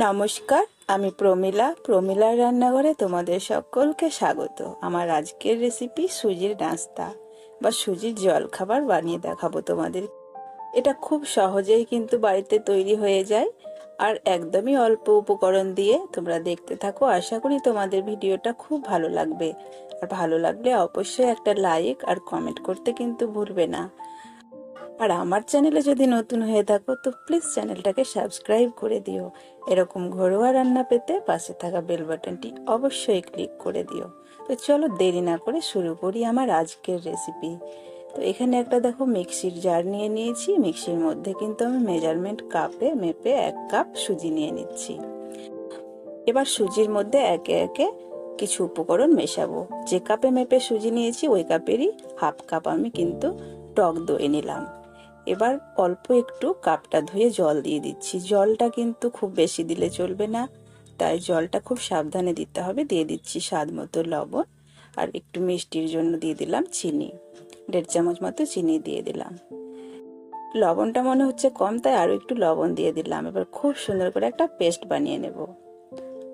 নমস্কার, আমি প্রমিলার রান্নাঘরে তোমাদের সকলকে স্বাগত। আমার আজকের রেসিপি সুজির নাস্তা বা সুজির জলখাবার বানিয়ে দেখাবো তোমাদের। এটা খুব সহজেই কিন্তু বাড়িতে তৈরি হয়ে যায় আর একদমই অল্প উপকরণ দিয়ে। তোমরা দেখতে থাকো, আশা করি তোমাদের ভিডিওটা খুব ভালো লাগবে। আর ভালো লাগলে অবশ্যই একটা লাইক আর কমেন্ট করতে কিন্তু ভুলবে না। আর আমার চ্যানেলে যদি নতুন হয়ে থাকো তো প্লিজ চ্যানেলটাকে সাবস্ক্রাইব করে দিও। এরকম ঘরোয়া রান্না পেতে পাশে থাকা বেল বাটনটি অবশ্যই ক্লিক করে দিও। তো চলো দেরি না করে শুরু করি আমার আজকের রেসিপি। তো এখানে একটা দেখো মিক্সির জার নিয়ে নিয়েছি। মিক্সির মধ্যে কিন্তু আমি মেজারমেন্ট কাপে মেপে 1 কাপ সুজি নিয়ে নিচ্ছি। এবার সুজির মধ্যে একে একে কিছু উপকরণ মেশাবো। যে কাপে মেপে সুজি নিয়েছি ওই কাপেরই হাফ কাপ আমি কিন্তু টক দই নিলাম। এবার অল্প একটু কাপটা ধুয়ে জল দিয়ে দিচ্ছি। জলটা কিন্তু খুব বেশি দিলে চলবে না, তাই জলটা খুব সাবধানে দিতে হবে। দিয়ে দিচ্ছি স্বাদ মতো লবণ, আর একটু মিষ্টির জন্য দিয়ে দিলাম চিনি। 1.5 চামচ মতো চিনি দিয়ে দিলাম। লবণটা মনে হচ্ছে কম, তাই আরো একটু লবণ দিয়ে দিলাম। এবার খুব সুন্দর করে একটা পেস্ট বানিয়ে নেব।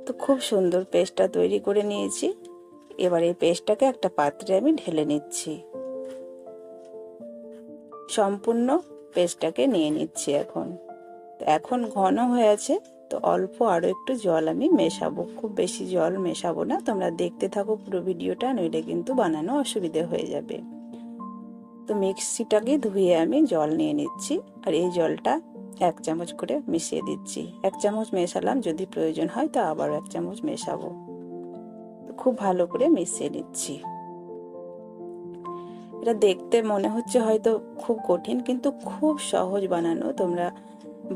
তো খুব সুন্দর পেস্টটা তৈরি করে নিয়েছি। এবার এই পেস্টটাকে একটা পাত্রে আমি ঢেলে নিচ্ছি। সম্পূর্ণ পেস্টটাকে নিয়ে নিচ্ছি। এখন ঘন হয়ে আছে, তো অল্প আরো একটু জল আমি মেশাবো। খুব বেশি জল মেশাবো না, তোমরা দেখতে থাকো পুরো ভিডিওটা, নইলে কিন্তু বানানো অসুবিধে হয়ে যাবে। তো মিক্সিটাকে ধুয়ে আমি জল নিয়ে নিচ্ছি, আর এই জলটা 1 চামচ করে মিশিয়ে দিচ্ছি। 1 চামচ মেশালাম, যদি প্রয়োজন হয় তো আবার 1 চামচ মেশাবো। খুব ভালো করে মিশিয়ে নিচ্ছি। এটা দেখতে মনে হচ্ছে হয়তো খুব কঠিন, কিন্তু খুব সহজ বানানো। তোমরা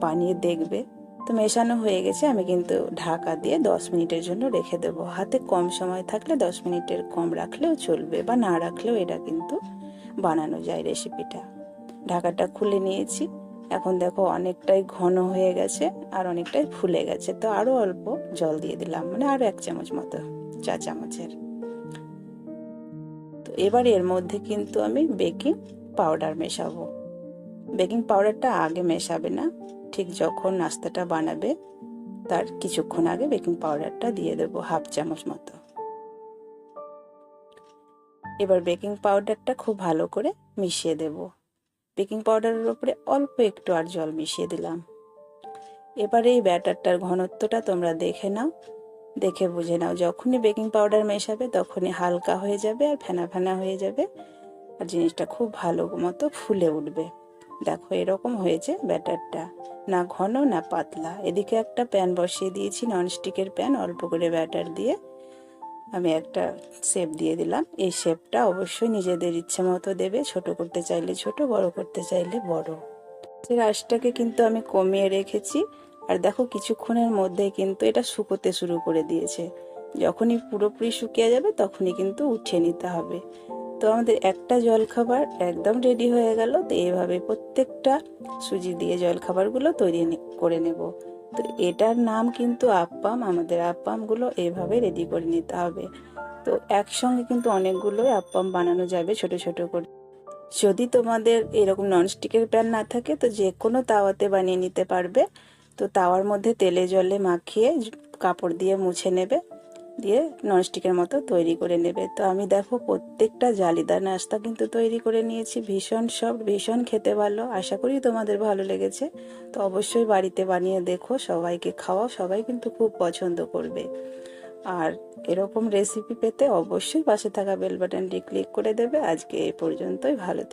বানিয়ে দেখবে। তো মেশানো হয়ে গেছে, আমি কিন্তু ঢাকা দিয়ে 10 মিনিটের জন্য রেখে দেবো। হাতে কম সময় থাকলে 10 মিনিটের কম রাখলেও চলবে, বা না রাখলেও এটা কিন্তু বানানো যায় রেসিপিটা। ঢাকাটা খুলে নিয়েছি। এখন দেখো অনেকটাই ঘন হয়ে গেছে আর অনেকটাই ফুলে গেছে। তো আরো অল্প জল দিয়ে দিলাম, মানে আরো 1 চামচ মতো, 4 চামচের। তো এবার এর মধ্যে কিন্তু আমি বেকিং পাউডার মেশাবো। বেকিং পাউডারটা আগে মেশাবে না, ঠিক যখন নাস্তাটা বানাবে তার কিছুক্ষণ আগে বেকিং পাউডারটা দিয়ে দেবো, 1/2 চামচ মতো। এবার বেকিং পাউডারটা খুব ভালো করে মিশিয়ে দেব। বেকিং পাউডারের উপরে অল্প একটু আর জল মিশিয়ে দিলাম। এবার এই ব্যাটারটার ঘনত্বটা তোমরা দেখে নাও, দেখে বুঝে নাও। যখনই বেকিং পাউডার মেশাবে তখনই হালকা হয়ে যাবে আর ফেনা ফেনা হয়ে যাবে, আর জিনিসটা খুব ভালো মতো ফুলে উঠবে। দেখো এরকম হয়েছে ব্যাটারটা, না ঘন না পাতলা। এদিকে একটা প্যান বসিয়ে দিয়েছি, ননস্টিকের প্যান। অল্প করে ব্যাটার দিয়ে আমি একটা শেপ দিয়ে দিলাম। এই শেপটা অবশ্যই নিজেদের ইচ্ছে মতো দেবে, ছোট করতে চাইলে ছোট, বড় করতে চাইলে বড়। আঁচটাকে কিন্তু আমি কমিয়ে রেখেছি। আর দেখো কিছুক্ষণের মধ্যে কিন্তু এটা শুকোতে শুরু করে দিয়েছে। যখনই পুরোপুরি শুকিয়ে যাবে তখনই কিন্তু উঠিয়ে নিতে হবে। তো আমাদের একটা জলখাবার একদম রেডি হয়ে গেল। তো এইভাবে প্রত্যেকটা সুজি দিয়ে জলখাবারগুলো তৈরি করে নেব। তো এটার নাম কিন্তু আপ্পাম। আমাদের আপ্পামগুলো এইভাবে রেডি করে নিতে হবে। তো একসঙ্গে কিন্তু অনেকগুলো আপ্পাম বানানো যাবে ছোট ছোট করে। যদি তোমাদের এরকম ননস্টিকের প্যান না থাকে তো যে কোনো তাওয়াতে বানিয়ে নিতে পারবে। তো তাওয়ার মধ্যে তেলে জলে মাখিয়ে কাপড় দিয়ে মুছে নেবে, দিয়ে ননস্টিকের মতো তৈরি করে নেবে। তো আমি দেখো প্রত্যেকটা জালিদার নাস্তা কিন্তু তৈরি করে নিয়েছি। ভীষণ সফট, ভীষণ খেতে ভালো। আশা করি তোমাদের ভালো লেগেছে। তো অবশ্যই বাড়িতে বানিয়ে দেখো, সবাইকে খাওয়াও, সবাই কিন্তু খুব পছন্দ করবে। আর এরকম রেসিপি পেতে অবশ্যই পাশে থাকা বেল বাটনটি ক্লিক করে দেবে। আজকে এই পর্যন্তই, ভালো থেকো।